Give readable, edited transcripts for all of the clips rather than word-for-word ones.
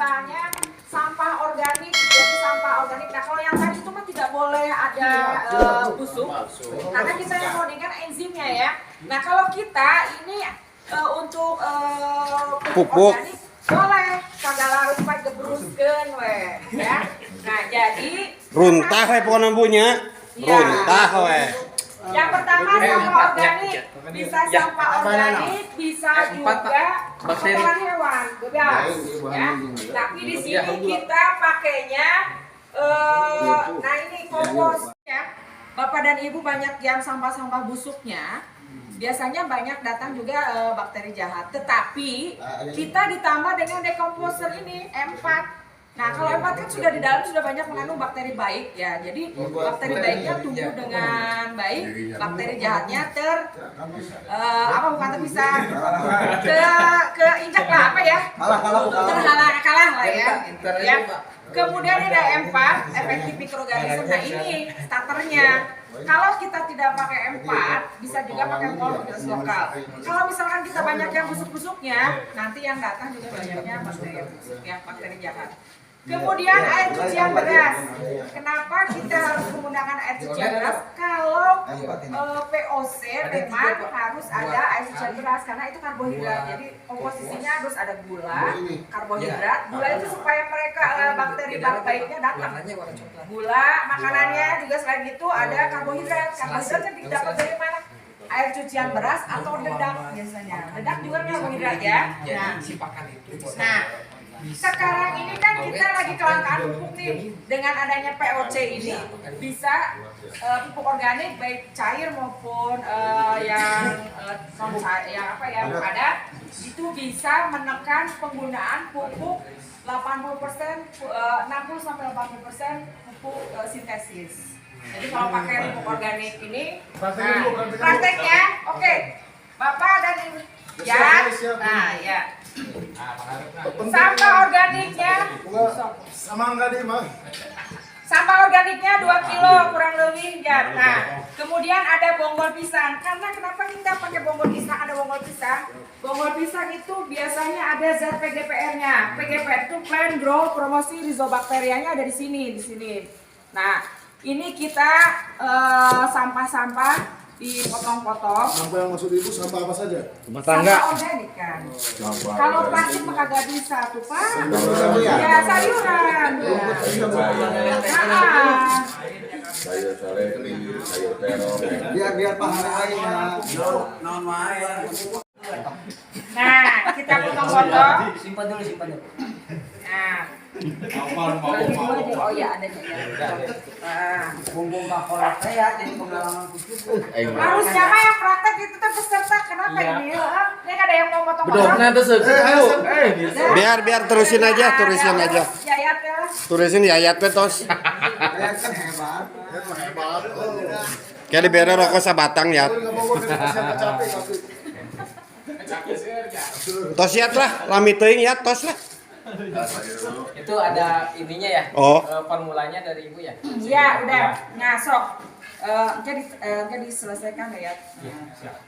datanya sampah organik, jadi sampah organik. Nah kalau yang tadi itu mah tidak boleh ada busuk, karena kita yang codingkan enzimnya ya. Nah kalau kita ini untuk pupuk organik boleh kagak larut pak gebruskeun we ya. Nah jadi runtah we pokona punya runtah we. Yang pertama sampah organik, bisa sampah organik, bisa juga kotoran hewan, bebas ya. Tapi di sini kita pakainya nah ini kompos ya. Bapak dan Ibu banyak yang sampah-sampah busuknya. Biasanya banyak datang juga bakteri jahat, tetapi kita ditambah dengan decomposer ini M4. Nah kalau M4 kan sudah di dalam sudah banyak mengandung bakteri baik ya, jadi bakteri baiknya tumbuh dengan baik, bakteri jahatnya keinjak lah apa ya, kalah lah ya. Kemudian ada M4 efektif mikroorganisme. Nah ini starternya. Kalau kita tidak pakai M4, bisa juga pakai Volunteers lokal. Kalau misalkan kita banyak yang busuk-busuknya, nanti yang datang juga banyaknya bakteri busuk, yang bakteri jahat. Kemudian air cucian beras. Kenapa kita harus menggunakan air cucian beras? Kalau VOC memang harus ada air cucian beras karena itu karbohidrat. Jadi komposisinya harus ada gula, karbohidrat. Gula itu supaya mereka bakteri baiknya datang. Gula makanannya juga selain itu ada karbohidrat. Karbohidrat yang didapat dari mana? Air cucian beras atau dedak biasanya. Dedak juga karbohidrat ya. Nah, sekarang ini kan kita lagi kelangkaan pupuk nih. Dengan adanya POC ini bisa pupuk organik baik cair maupun yang non cair, yang apa ya padat, itu bisa menekan penggunaan pupuk 80%, 60 sampai 80% pupuk sintesis. Jadi kalau pakai pupuk organik ini, prakteknya, oke, Bapak dan Ibu, ya, nah ya. Sampah organiknya sama enggak deh mah. sampah organiknya 2 kilo kurang lebih ya. Nah kemudian ada bonggol pisang. Karena kenapa kita pakai bonggol pisang? Ada bonggol pisang. Bonggol pisang itu biasanya ada zat PGPR-nya. PGPR itu plant growth promosi rhizobacterianya ada di sini. Nah ini kita sampah-sampah dipotong-potong. Sampah yang maksud Ibu sampah apa saja? Rumah tangga. Sampah organik kan. Kalau plastik mah kagak bisa tuh Pak. Ya sayuran. Sayur seledri, sayur terong. Biar pahala aja. Nah, kita potong-potong. Simpan dulu. Nah. Oh ya ada Bumbung bakolak saya jadi pengalaman khusus. harusnya mah yang praktek itu tuh peserta. Kenapa ini? Ini ada yang mau potong-potong. Biar terusin aja. Yayat ya. Tulisin Yayat we tos. Kan hebat. Kayak dibere rokok sabatang ya. Tos yat lah, lami teuing ya tos lah. Itu ada ininya ya? Oh. Formulanya dari Ibu ya? Iya, udah. Nah, sok. Jadi selesaikan ya.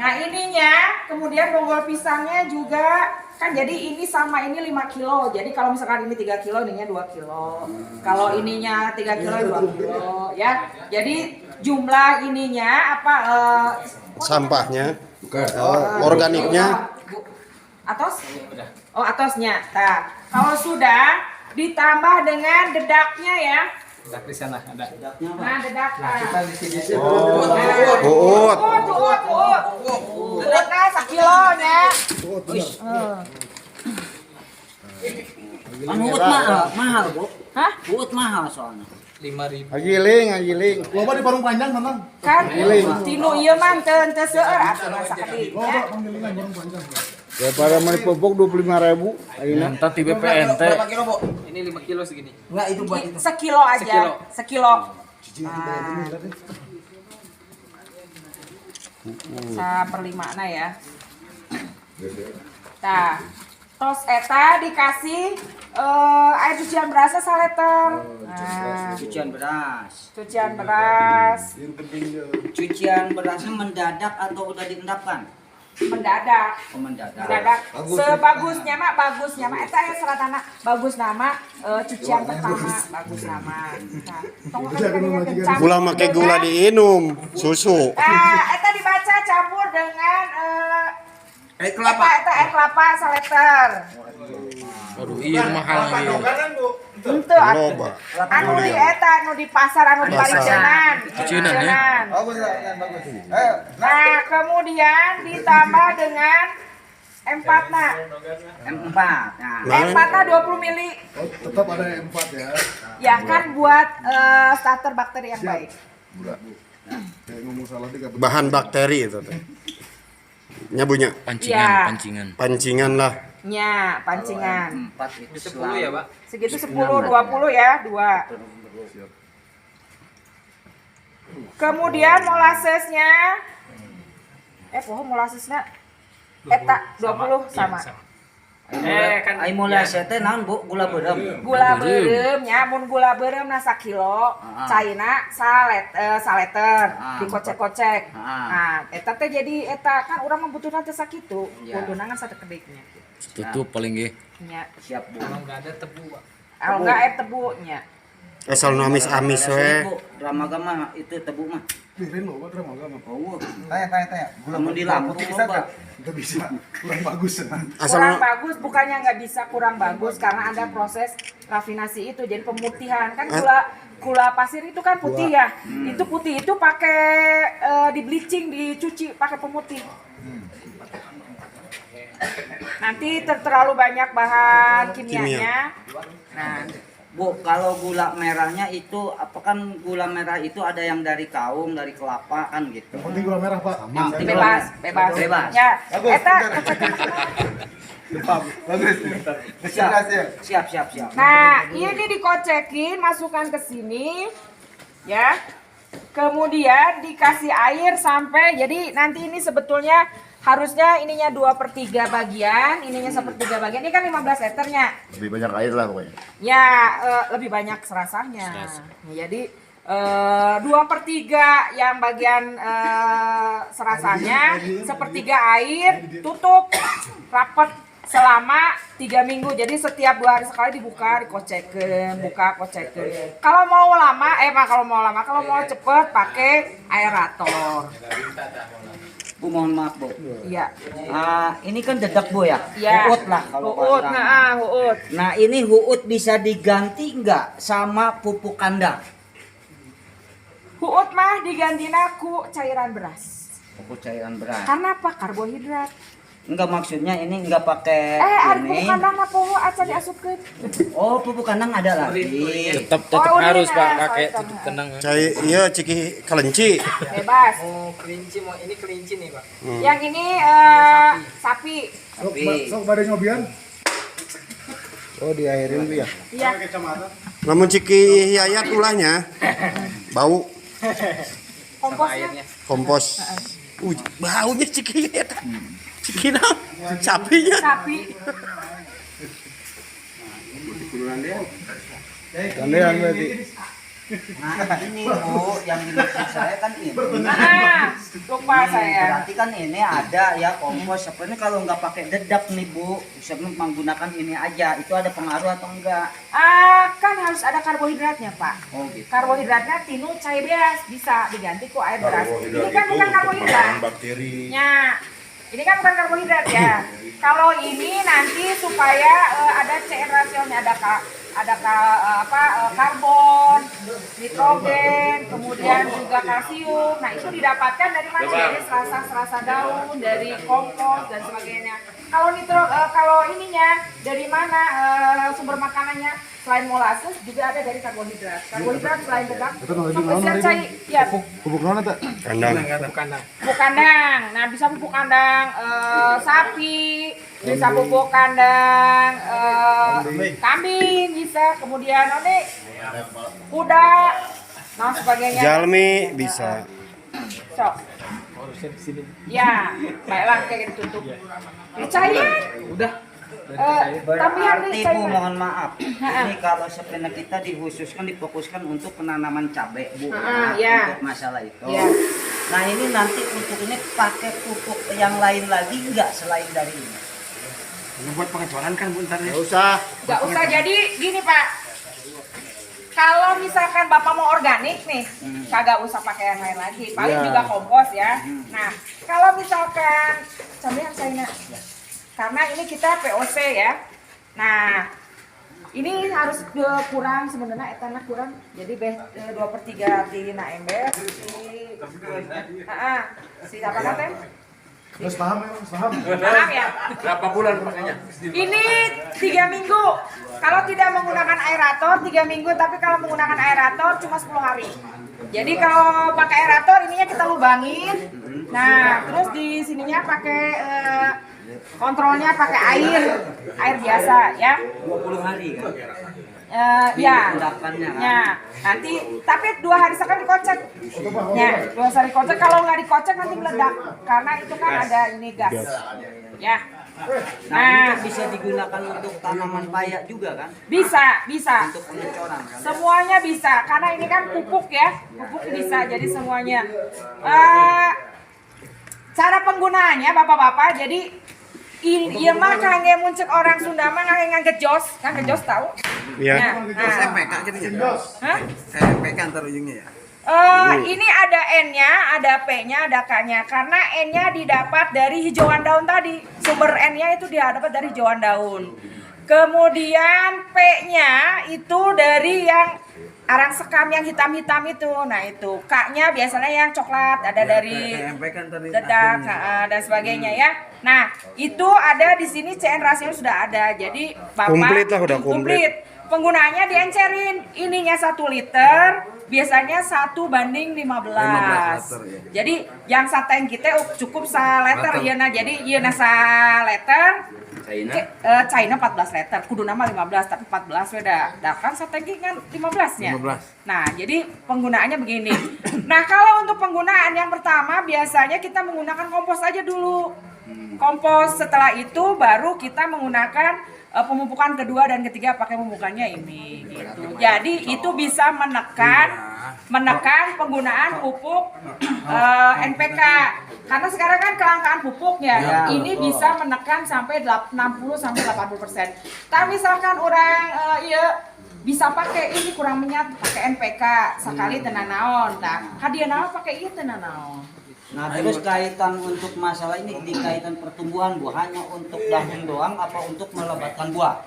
Nah, ininya kemudian bonggol pisangnya juga kan jadi ini sama ini 5 kilo. Jadi kalau misalkan ini 3 kilo, ininya 2 kilo. Kalau ininya 3 kilo, 2 kilo ya. Jadi jumlah ininya apa Sampahnya. Organiknya. atos? Oh, atosnya. Nah, kalau sudah ditambah dengan dedaknya ya. Dedak di sana ada. Nah, dedak. Kita di sini. Uut. Dedaknya 1 kilo nya. Uut mahal, Bu. Hah? Uut mahal soalnya. 5.000. Agiling. Loba di Parung Panjang tenang. Kan tinu ieu mah teu seueur atuh masa keuting Loba ya. panggilingan Parung Panjang. Daripada mau pupuk 25.000 ayeuna. Entah di BPNT. Berapa kilo, Bu? Ini 5 kilo segini. Enggak itu buat itu. Sekilo aja. Sekilo. Saperlimana ya. Nah, tos eta dikasih air cucian berasnya saliter. Nah, Cucian beras. cucian beras. Cucian berasnya mendadak atau udah diendapkan? mendadak. Mendadak. Sebagusnya mah eta ya seratana bagus nama cucian pertama bagus nama. Nah, tong kencang. Gula make gula diinum, susu. Eta dibaca campur dengan Air kelapa. Eta air kelapa saleter. Aduh, iya mahal ieu. Henteu atuh. Loba. Anu di eta anu di pasar anu di Paricenan. Cucianan, ya? Bagus lah, bagus. Ayo. Nah, kemudian ditambah dengan empatna. M4. Nah, Empatna 20 mili. Oh, tetap ada M4 ya. Ya kan buat starter bakteri yang baik. Kayak ngomong salah tiga. Bahan bakteri itu teh. Nyabunya Iya. pancingan lah. Nya, pancingan. 4 itu 10 ya, Pak? Segitu 10, 20 ya, 2. Kemudian molasesnya molasesnya eta 20 sama. Kan ai molasses teh naon Bu? Gula beureum. Gula beureum nya, mun gula beureum na 1 kilo, caina saleter, dikocek-kocek. Nah, eta teh jadi eta kan urang membutuhkan teh sakitu, kuduna kan sadekedeknya. tutup paling ge. Nya, Siap Bu. Kalau enggak ada tebu, Pak. kalau enggak tebu nya. Asal nu amis-amis we. Dramaga mah itu tebu mah. Pirin lo, drama agama. Oh, Tanya. Gula Kamu di Lampung bisa loba. nggak? Nggak bisa. Kurang bagus ya. Asal Kurang nu bagus bukannya nggak bisa kurang bagus karena ada proses rafinasi itu jadi pemutihan kan gula pasir itu kan putih ya. Itu putih itu pakai di bleaching, dicuci pakai pemutih. Nanti terlalu banyak bahan kimianya. Nah, Bu, kalau gula merahnya itu apa kan gula merah itu ada yang dari kaum, dari kelapa kan gitu. Penting gula merah, Pak. Bebas. Ya, Bagus. eta Bagus. Siap. nah, ini dikocekin, masukkan ke sini, ya. Kemudian dikasih air sampai, jadi nanti ini sebetulnya harusnya ininya 2/3 bagian, ininya 1/3 bagian. Ini kan 15 liternya. Lebih banyak air lah pokoknya. Ya, lebih banyak serasanya. Jadi 2/3 yang bagian serasanya, 1/3 air, tutup rapet selama 3 minggu. Jadi setiap 2 hari sekali dibuka, dikocekin, kocekin. Kalau mau cepet pakai aerator. Bu, mohon maaf Bu. Iya. Ini kan dedak Bu ya. Iya. Huut lah kalau Huut, bahasa. huut. Nah, ini huut bisa diganti nggak sama pupuk kandang? Huut mah digantina ku cairan beras. Pupuk cairan beras. Karena apa? Karbohidrat. Enggak, maksudnya ini enggak pakai Ada ini. pupuk kandang apa aca diasupkeun. Oh, pupuk kandang ada lagi. Tetap Oh, harus, urin, Pak, ya, pakai sorry, tutup kandang. cai ieu ciki kelenci. Bebas. Oh, kelinci mau ini kelinci nih, Pak. Yang ini sapi. Sok pada nyobian. Oh, diairin Bu ya. Iya. Namun ciki hiayat ulahnya bau Komposnya. kompos. Baunya ciki hiayat. Ciki naon? Sapinya. Sapi. Gandean berarti. Nah, ini Bu, yang dimaksud saya kan ini. Lupa saya. Berarti kan ini ada ya kompos. Sebenarnya kalau nggak pakai dedak nih Bu, bisa menggunakan ini aja. Itu ada pengaruh atau enggak? Kan harus ada karbohidratnya, Pak. Oh gitu. Karbohidratnya tinu cai beras bisa diganti ku air beras. Ini kan bukan karbohidrat. Bakteri. Ya, ini kan bukan karbohidrat ya. Kalau ini nanti supaya ada CN rasionya, ada karbon, nitrogen, kemudian juga kalsium. Nah, itu didapatkan dari mana? Dari serasa daun, dari kompos dan sebagainya. Kalau ininya dari mana sumber makanannya? Selain molasses juga ada dari karbohidrat. Karbohidrat selain dedak, spesial cai, ya Pupuk mana tak? Kandang. pupuk kandang. Nah, bisa pupuk kandang sapi, bisa pupuk kandang kambing, bisa. Kemudian kuda, nah sebagainya. Jalmi bisa. Sok. Ya, baiklah kayak gitu tutup. Cairan. Udah. Tambahan Berarti nih Bu, cairan. mohon maaf. Ini kalau sebenarnya kita difokuskan untuk penanaman cabai Bu. Ya. Untuk masalah itu. Ya. Nah ini nanti untuk ini pakai pupuk yang lain lagi enggak selain dari ini? Ini buat pengecoran kan Bu ntar ya. Nggak usah. Nggak usah, jadi gini Pak. Kalau misalkan Bapak mau organik nih, kagak usah pakai yang lain lagi. Paling Iya. juga kompos ya. Nah, kalau misalkan sambil China, karena ini kita POC ya. Nah, ini harus kurang sebenarnya etannya kurang. Jadi 2/3 tina ember. Si apa katanya? Terus paham ya, paham. Paham ya? Berapa bulan makanya? Ini 3 minggu. Kalau tidak menggunakan aerator 3 minggu, tapi kalau menggunakan aerator cuma 10 hari. Jadi kalau pakai aerator ininya kita lubangin. Nah, terus di sininya pakai kontrolnya pakai air biasa ya. 20 hari kan? Ya. Endapannya kan? Ya, nanti tapi 2 hari sekali dikocek. Ya, 2 hari dikocek. Kalau nggak dikocek nanti meledak karena itu kan ada ini gas. Ya. Nah, ini bisa digunakan untuk tanaman paya juga kan? Bisa. Untuk pengecoran kan? Semuanya bisa karena ini kan pupuk ya. Pupuk bisa jadi semuanya. Cara penggunaannya Bapak-bapak, jadi iya mah kangge muncul orang Sunda mah kangge ngejos, kan ngejos tahu? Iya. Nah, MPK gitu ya. hah? Kayak MPK antar ujungnya ya. Ini ada N-nya, ada P-nya, ada K-nya. Karena N-nya didapat dari hijauan daun tadi. Sumber N-nya itu dia dapat dari hijauan daun. Kemudian P-nya itu dari yang arang sekam yang hitam-hitam itu. Nah itu. K-nya biasanya yang coklat, ada dari MPK antar dedak dan sebagainya ya. Nah itu ada di sini CN rasio sudah ada. Jadi Bapak Komplit lah, udah komplit. Penggunaannya diencerin. Ininya 1 liter. Biasanya 1/15. liter, ya. Jadi yang sateng kita cukup 1 liter ya. Nah jadi iya 1 liter. China 14 liter. Kudu nama 15 tapi 14 beda. Dah kan sateng kan 15-nya. 15. Nah jadi penggunaannya begini. Nah kalau untuk penggunaan yang pertama biasanya kita menggunakan kompos aja dulu. Kompos, setelah itu baru kita menggunakan pemupukan kedua dan ketiga pakai pemupukannya ini gitu. Jadi itu bisa menekan penggunaan pupuk NPK. Karena sekarang kan kelangkaan pupuknya. Ini bisa menekan sampai 60 sampai 80%. Tapi misalkan orang bisa pakai ini kurang menyat pakai NPK sekali tenan naon. Nah, hadiah naon pakai itu tenan naon. Nah terus kaitan untuk masalah ini di kaitan pertumbuhan Bu, hanya untuk daun doang apa untuk melebatkan buah?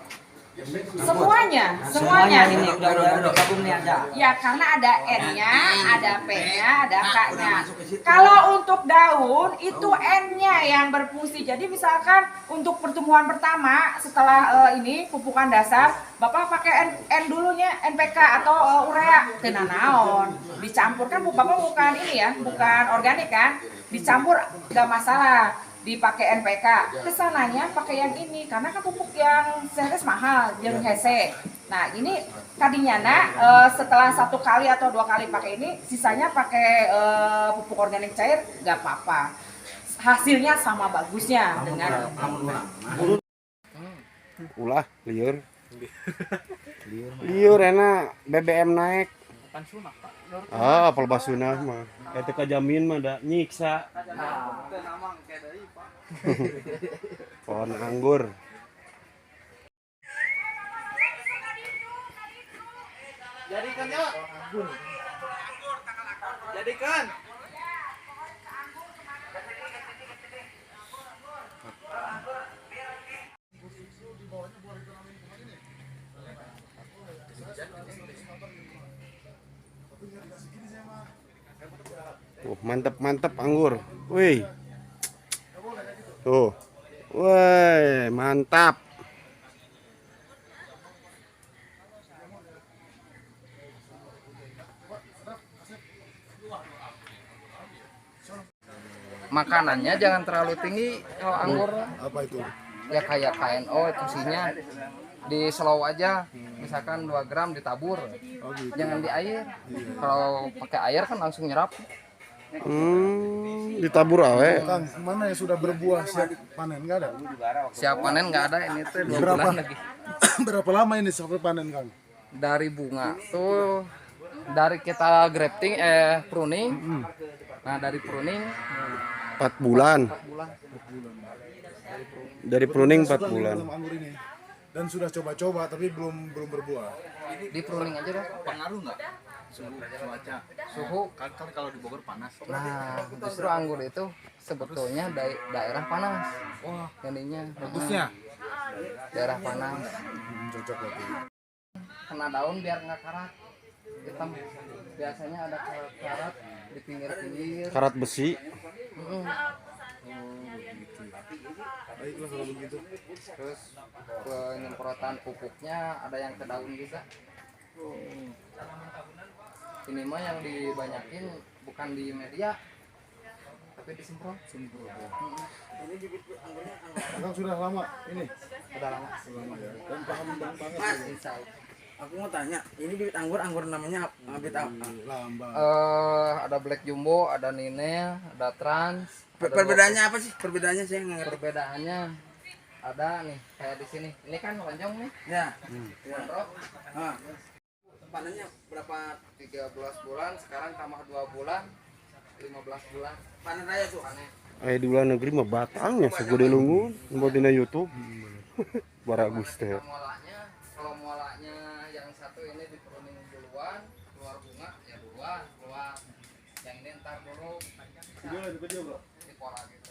Semuanya. Ini udah gabung nih ada. Ya karena ada N-nya, ada P-nya, ada K-nya. Kalau untuk daun itu N-nya yang berfungsi. Jadi misalkan untuk pertumbuhan pertama setelah ini pupukan dasar, Bapak pakai N dulunya, NPK atau urea, tenanaon. Dicampur kan Bapak bukan ini ya, bukan organik kan? Dicampur gak masalah. Dipakai NPK, kesananya pakai yang ini karena kan pupuk yang seres mahal, yang hese. Nah ini tadinya setelah 1 kali atau 2 kali pakai ini, sisanya pakai pupuk organik cair, nggak apa-apa. Hasilnya sama bagusnya dengan Ulah liur. Liur enak, BBM naik. Apel basunah mah. Eta kajamin mah da nyiksa. Pohon anggur. Jadikan ya. Jadikan. Mantep anggur. Wih. Tuh. Wih, mantap. Makanannya jangan terlalu tinggi kalau anggur. Apa itu? Ya kayak KNO isinya di slow aja, misalkan 2 gram ditabur, jangan di air. Kalau pakai air kan langsung nyerap. Ditabur awe. Kang, mana yang sudah berbuah siap panen nggak ada? Siap panen nggak ada, ini tuh 2 Berapa? bulan lagi. Berapa lama ini sampai panen Kang? Dari bunga tuh, dari kita grafting pruning Nah dari pruning 4 bulan. 4 bulan. Dari pruning 4 Sudah bulan. minum anggur ini. Dan sudah coba-coba tapi belum berbuah. Di pruning aja dah. Pengaruh nggak cuaca? Suhu. Kan kalau di Bogor panas. Nah justru anggur itu sebetulnya daerah panas. Wah, Jadinya bagusnya. daerah panas. Cocok berarti. Kena daun biar nggak karat hitam. Biasanya ada karat di pinggir-pinggir. Karat besi. Mm-mm. Baiklah kalau begitu. Terus penyemprotan pupuknya ada yang ke daun juga. Ini mah yang dibanyakin bukan di media tapi disemprot. Akang sudah lama ini. Udah lama. Dan paham banget. Insya Allah. Aku mau tanya, ini bibit anggur namanya bibit apa? Lambang. Ada Black Jumbo, ada Nine, ada Trans. Ada Perbedaannya apa sih? Perbedaannya saya nggak ngerti. Perbedaannya ada nih kayak di sini. Ini kan lonjong nih. Ya. Kontrol. Ah. Panennya berapa? 13 bulan, sekarang tambah 2 bulan, 15 bulan. Panen raya tuh. Aya di luar negeri mah batangnya segede lungun buat dina YouTube. Baragus teh. Kalau mualanya yang satu ini di pruning duluan, keluar bunga ya duluan, keluar. Yang ini ntar dulu. Di pola gitu.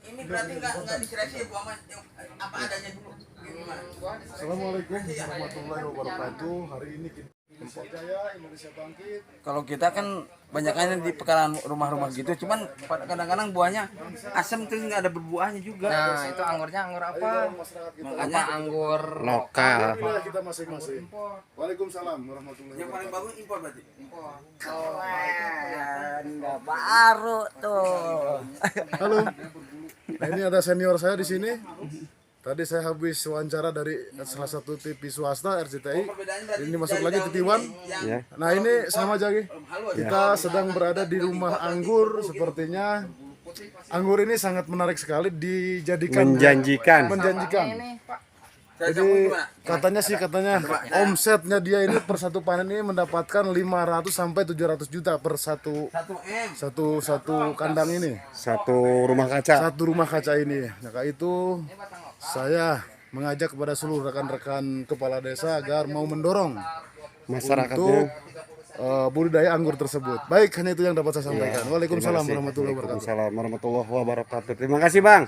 Ini berarti nggak diseleksi ya Bu Ahmad, yang apa adanya dulu. Gimana? Assalamualaikum warahmatullahi wabarakatuh. Hari ini kita Indonesia Jaya, Indonesia Bangkit. Kalau kita kan banyakannya di pekarangan rumah-rumah gitu, cuman kadang-kadang buahnya asam terus nggak ada berbuahnya juga. Nah, itu anggurnya anggur apa? Masyarakat kita. Apa anggur Lokal. Alhamdulillah kita masing-masing. Waalaikumsalam warahmatullahi Yang paling wabarakatuh. bagus impor berarti. impor? Nggak baru tuh. Halo. Nah, ini ada senior saya di sini. Tadi saya habis wawancara dari salah satu TV swasta RCTI. Ini masuk lagi TV One. Ya. Nah ini sama Jagi. Kita sedang berada di rumah anggur. Sepertinya anggur ini sangat menarik sekali dijadikan Menjanjikan. menjanjikan. Ini, Pak. Jadi katanya omsetnya dia ini per satu panen ini mendapatkan 500 sampai 700 juta per satu 1 M. satu kandang ini. Satu rumah kaca. Satu rumah kaca ini. Maka itu saya mengajak kepada seluruh rekan-rekan kepala desa agar mau mendorong untuk Masyarakatnya. budidaya anggur tersebut. Baik, hanya itu yang dapat saya sampaikan. Waalaikumsalam Terima kasih. warahmatullahi wabarakatuh. Waalaikumsalam warahmatullahi wabarakatuh. Terima kasih, Bang.